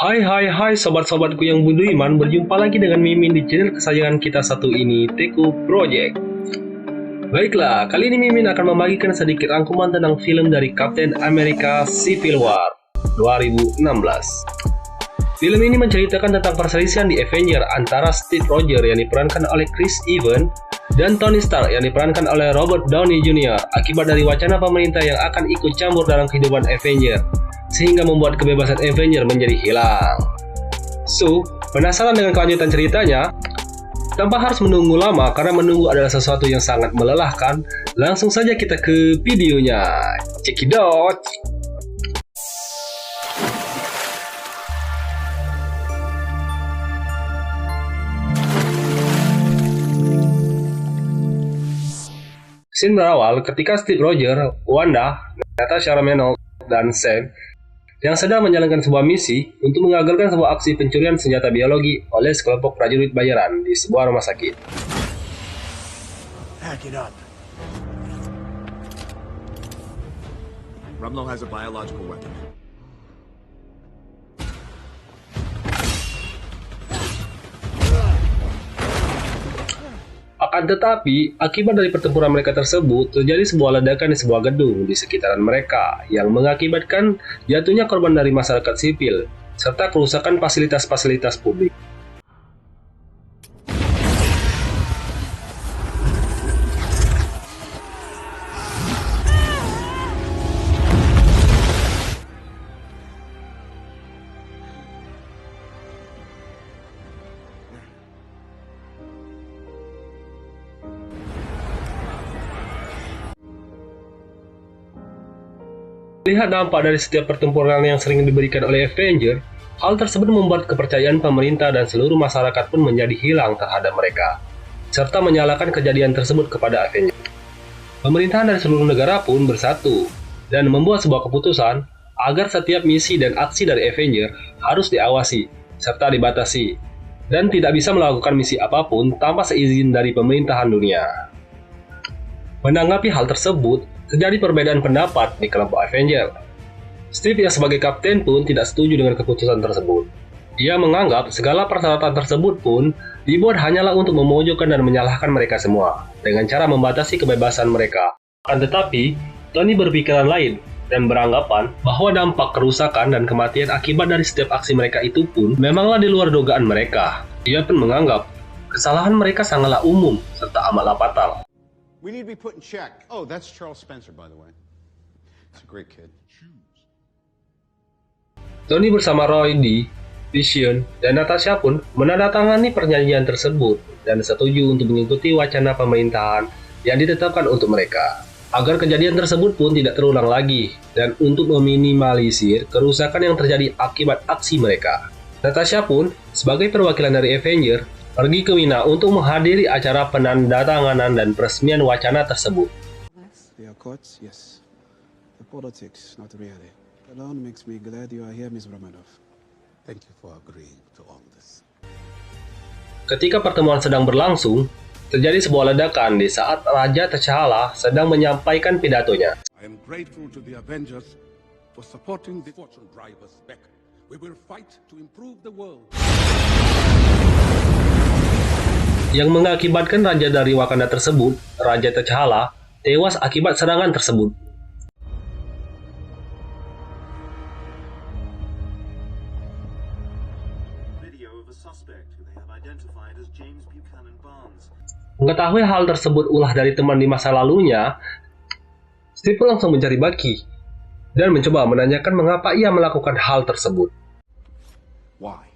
Hai sobat-sobatku yang budiman, berjumpa lagi dengan Mimin di channel kesayangan kita satu ini, Teku Project. Baiklah, kali ini Mimin akan membagikan sedikit rangkuman tentang film dari Captain America Civil War 2016. Film ini menceritakan tentang perselisihan di Avengers antara Steve Rogers yang diperankan oleh Chris Evans dan Tony Stark yang diperankan oleh Robert Downey Jr. akibat dari wacana pemerintah yang akan ikut campur dalam kehidupan Avengers, sehingga membuat kebebasan Avengers menjadi hilang. So, penasaran dengan kelanjutan ceritanya? Tanpa harus menunggu lama, karena menunggu adalah sesuatu yang sangat melelahkan, langsung saja kita ke videonya. Check it out! Scene berawal ketika Steve Rogers, Wanda, Natasha Romanoff, dan Sam yang sedang menjalankan sebuah misi untuk mengagalkan sebuah aksi pencurian senjata biologi oleh sekelompok prajurit bayaran di sebuah rumah sakit. Pack it up. Rumlow has a biological weapon. Akan tetapi, akibat dari pertempuran mereka tersebut, terjadi sebuah ledakan di sebuah gedung di sekitaran mereka yang mengakibatkan jatuhnya korban dari masyarakat sipil, serta kerusakan fasilitas-fasilitas publik. Melihat dampak dari setiap pertempuran yang sering diberikan oleh Avengers, hal tersebut membuat kepercayaan pemerintah dan seluruh masyarakat pun menjadi hilang terhadap mereka, serta menyalahkan kejadian tersebut kepada Avengers. Pemerintahan dari seluruh negara pun bersatu dan membuat sebuah keputusan agar setiap misi dan aksi dari Avengers harus diawasi serta dibatasi, dan tidak bisa melakukan misi apapun tanpa seizin dari pemerintahan dunia. Menanggapi hal tersebut, terjadi perbedaan pendapat di kelompok Avengers. Steve yang sebagai kapten pun tidak setuju dengan keputusan tersebut. Ia menganggap segala persyaratan tersebut pun dibuat hanyalah untuk memojokkan dan menyalahkan mereka semua, dengan cara membatasi kebebasan mereka. Akan tetapi, Tony berpikiran lain dan beranggapan bahwa dampak kerusakan dan kematian akibat dari setiap aksi mereka itu pun memanglah di luar dugaan mereka. Ia pun menganggap kesalahan mereka sangatlah umum serta amatlah fatal. We need to be put in check. Oh, that's Charles Spencer, by the way. He's a great kid. Tony bersama Roy D, Vision, dan Natasha pun menandatangani perjanjian tersebut dan setuju untuk mengikuti wacana pemerintahan yang ditetapkan untuk mereka, agar kejadian tersebut pun tidak terulang lagi dan untuk meminimalisir kerusakan yang terjadi akibat aksi mereka. Natasha pun, sebagai perwakilan dari Avengers, pergi ke Wina untuk menghadiri acara penandatanganan dan peresmian wacana tersebut. The Accords, yes. The politics, not reality. Alone makes me glad you are here, Ms. Romanoff. Thank you for agreeing to all this. Ketika pertemuan sedang berlangsung, terjadi sebuah ledakan di saat Raja T'Challa sedang menyampaikan pidatonya. I am grateful to the Avengers for supporting the fortune drivers back. We will fight to improve the world. Yang mengakibatkan raja dari Wakanda tersebut, Raja T'Challa, tewas akibat serangan tersebut. Mengetahui hal tersebut ulah dari teman di masa lalunya, Steve langsung mencari Bucky dan mencoba menanyakan mengapa ia melakukan hal tersebut. Why?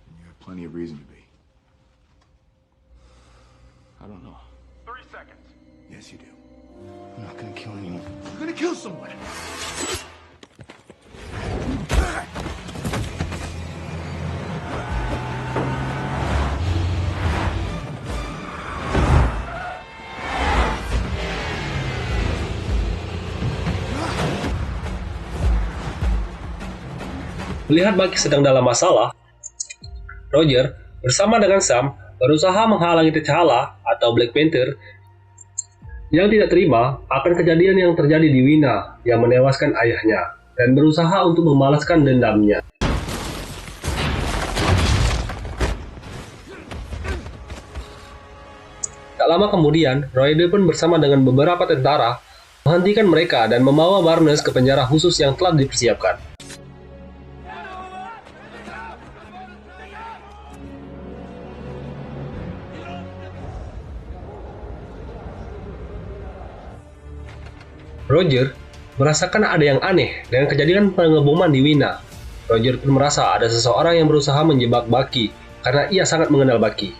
You have plenty of reason to be. I don't know. 30 seconds. Yes, you do. I'm not gonna kill anyone. You're gonna kill someone. Melihat Bucky sedang dalam masalah, Roger bersama dengan Sam berusaha menghalangi T'Challa atau Black Panther yang tidak terima akan kejadian yang terjadi di Wina yang menewaskan ayahnya dan berusaha untuk membalaskan dendamnya. Tak lama kemudian, Roide pun bersama dengan beberapa tentara menghentikan mereka dan membawa Barnes ke penjara khusus yang telah dipersiapkan. Roger merasakan ada yang aneh dengan kejadian pengeboman di Wina. Roger pun merasa ada seseorang yang berusaha menjebak Bucky karena ia sangat mengenal Bucky.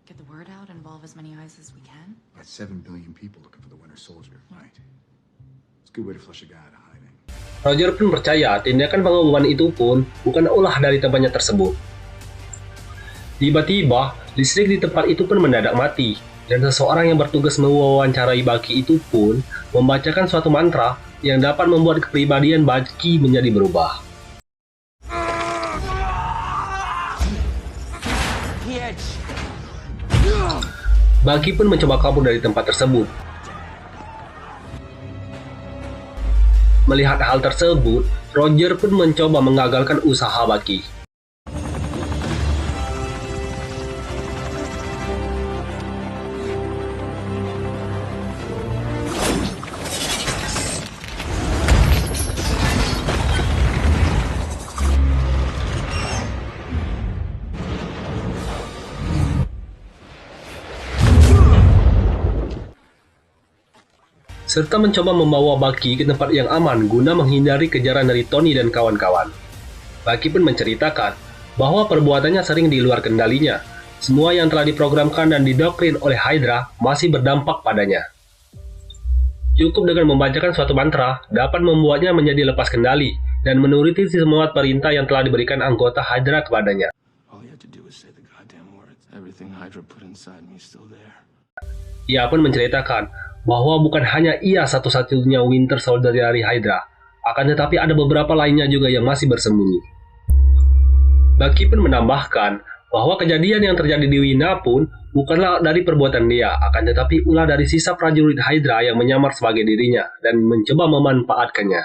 Get the word out, involve as many eyes as we can. Got 7 billion people looking for the Winter Soldier, right? It's a good way to flush a guy out of hiding. Roger pun percaya tindakan pengeboman itu pun bukan ulah dari temannya tersebut. Tiba-tiba, listrik di tempat itu pun mendadak mati, dan seseorang yang bertugas mewawancarai Bucky itu pun membacakan suatu mantra yang dapat membuat kepribadian Bucky menjadi berubah. Bucky pun mencoba kabur dari tempat tersebut. Melihat hal tersebut, Roger pun mencoba mengagalkan usaha Bucky. Serta mencoba membawa Bucky ke tempat yang aman guna menghindari kejaran dari Tony dan kawan-kawan. Bucky pun menceritakan bahwa perbuatannya sering di luar kendalinya. Semua yang telah diprogramkan dan didoktrin oleh Hydra masih berdampak padanya. Cukup dengan membacakan suatu mantra dapat membuatnya menjadi lepas kendali dan menuruti semua perintah yang telah diberikan anggota Hydra kepadanya. All you had to do was say the goddamn words. Everything Hydra put inside me is still there. Ia pun menceritakan bahwa bukan hanya ia satu-satunya Winter Soldier dari Hydra, akan tetapi ada beberapa lainnya juga yang masih bersembunyi. Bucky pun menambahkan bahwa kejadian yang terjadi di Wina pun bukanlah dari perbuatan dia, akan tetapi ulah dari sisa prajurit Hydra yang menyamar sebagai dirinya dan mencoba memanfaatkannya.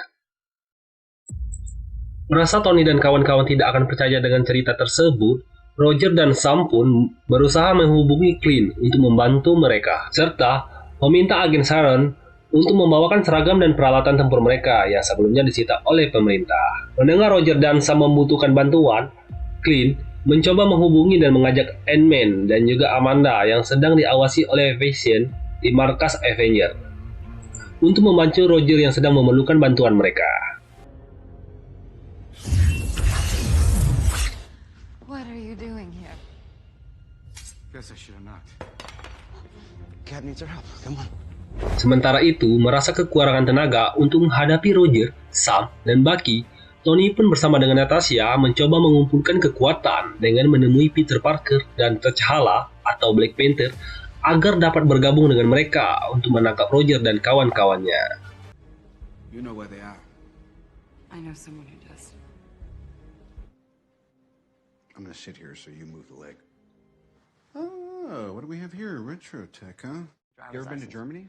Merasa Tony dan kawan-kawan tidak akan percaya dengan cerita tersebut, Roger dan Sam pun berusaha menghubungi Clint untuk membantu mereka, serta meminta agen Sharon untuk membawakan seragam dan peralatan tempur mereka yang sebelumnya disita oleh pemerintah. Mendengar Roger dan Sam membutuhkan bantuan, Clint mencoba menghubungi dan mengajak Ant-Man dan juga Amanda yang sedang diawasi oleh Vision di markas Avenger untuk membantu Roger yang sedang memerlukan bantuan mereka. What are you doing here? Guess I should have knocked. Cap needs our help. Come on. Sementara itu, merasa kekurangan tenaga untuk menghadapi Roger, Sam, dan Bucky, Tony pun bersama dengan Natasha mencoba mengumpulkan kekuatan dengan menemui Peter Parker dan T'Challa atau Black Panther agar dapat bergabung dengan mereka untuk menangkap Roger dan kawan-kawannya. You know where they are. I know someone who does. I'm gonna sit here so you move the leg. Oh, what do we have here? Retro tech, huh? You ever been to Germany?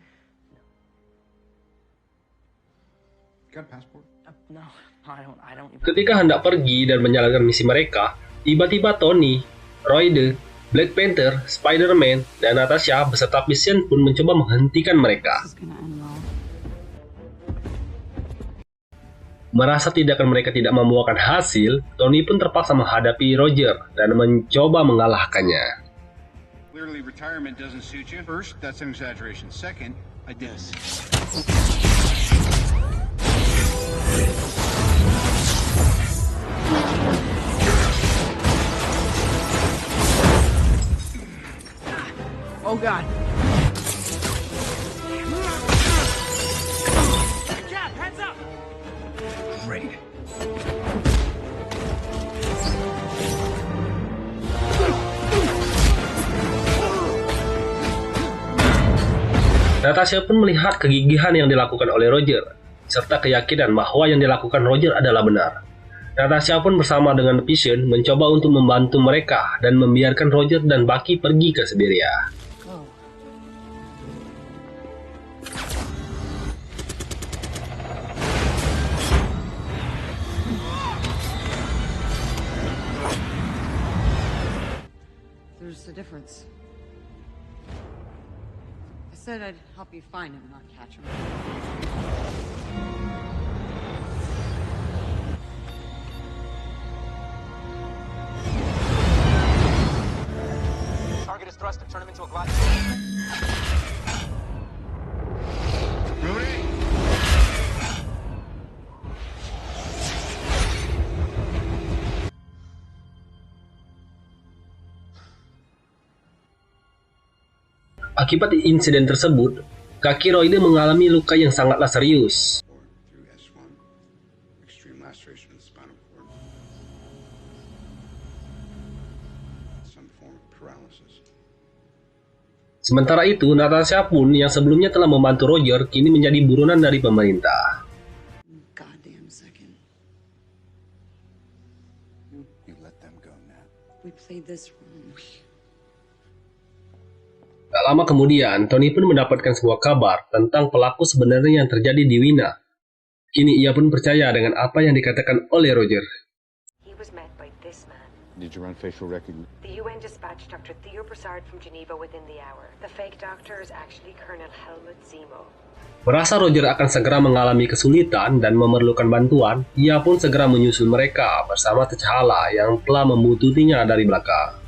Got a passport? No, I don't even... Ketika hendak pergi dan menjalankan misi mereka, tiba-tiba Tony, Roide, Black Panther, Spider-Man, dan Natasha beserta Vision pun mencoba menghentikan mereka. This is gonna end well. Merasa tindakan mereka tidak membuahkan hasil, Tony pun terpaksa menghadapi Roger dan mencoba mengalahkannya. Clearly, retirement doesn't suit you. First, that's an exaggeration. Second, I did. Oh God. Cap, heads up! Great. Natasha pun melihat kegigihan yang dilakukan oleh Roger, serta keyakinan bahwa yang dilakukan Roger adalah benar. Natasha pun bersama dengan Vision mencoba untuk membantu mereka dan membiarkan Roger dan Bucky pergi ke Siberia. There's a difference. said I'd help you find him, not catch him. Target is thrust. Turn him into a glass. Rudy? Akibat insiden tersebut, kaki Royde mengalami luka yang sangatlah serius. Through S1. Extreme laceration in the spinal cord. Some form of paralysis. Sementara itu, Natasha pun yang sebelumnya telah membantu Roger, kini menjadi buronan dari pemerintah. Goddamn second. You let them go now. We played this wrong. Tak lama kemudian, Tony pun mendapatkan sebuah kabar tentang pelaku sebenarnya yang terjadi di Wina. Kini ia pun percaya dengan apa yang dikatakan oleh Roger. He was met by this man. Did you run facial recognition? The UN dispatched Dr. Theo Broussard from Geneva within the hour. The fake doctor is actually Colonel Helmut Zemo. Merasa Roger akan segera mengalami kesulitan dan memerlukan bantuan, ia pun segera menyusul mereka bersama T'Challa yang telah membuntuti-nya dari belakang.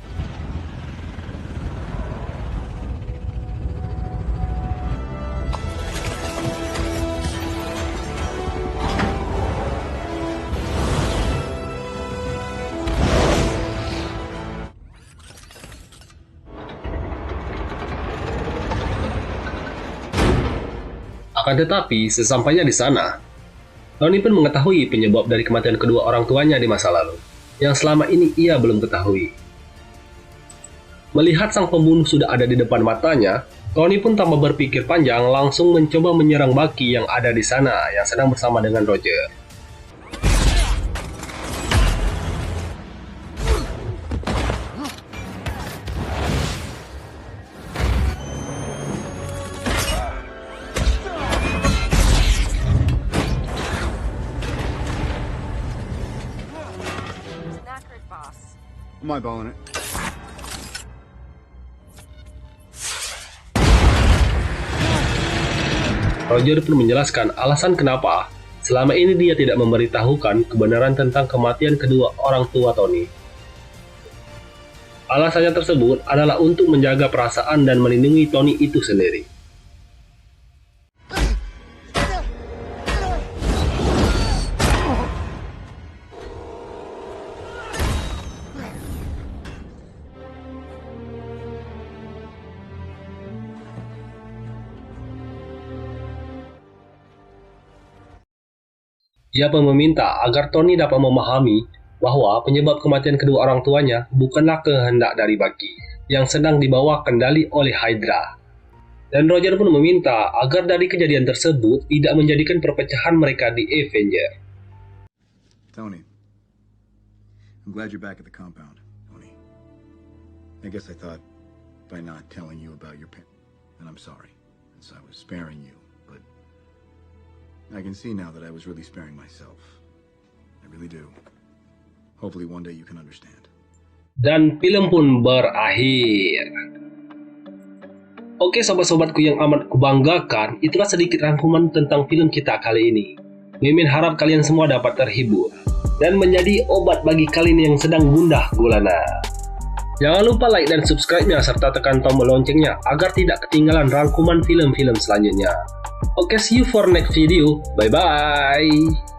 Akan tetapi, sesampainya di sana, Tony pun mengetahui penyebab dari kematian kedua orang tuanya di masa lalu, yang selama ini ia belum ketahui. Melihat sang pembunuh sudah ada di depan matanya, Tony pun tanpa berpikir panjang langsung mencoba menyerang Bucky yang ada di sana yang sedang bersama dengan Roger. Am I balling it? Roger pun menjelaskan alasan kenapa selama ini dia tidak memberitahukan kebenaran tentang kematian kedua orang tua Tony. Alasannya tersebut adalah untuk menjaga perasaan dan melindungi Tony itu sendiri. Ia pun meminta agar Tony dapat memahami bahwa penyebab kematian kedua orang tuanya bukanlah kehendak dari Bucky yang sedang dibawa kendali oleh Hydra. Dan Roger pun meminta agar dari kejadian tersebut tidak menjadikan perpecahan mereka di Avenger. Tony, I'm glad you're back at the compound, Tony. I guess I thought by not telling you about your parents, and I'm sorry, since I was sparing you, but I can see now that I was really sparing myself. I really do. Hopefully one day you can understand. Dan film pun berakhir. Oke sobat-sobatku yang amat kubanggakan, itulah sedikit rangkuman tentang film kita kali ini. Mimin harap kalian semua dapat terhibur dan menjadi obat bagi kalian yang sedang gundah gulana. Jangan lupa like dan subscribe-nya serta tekan tombol loncengnya agar tidak ketinggalan rangkuman film-film selanjutnya. Okay, see you for next video. Bye-bye.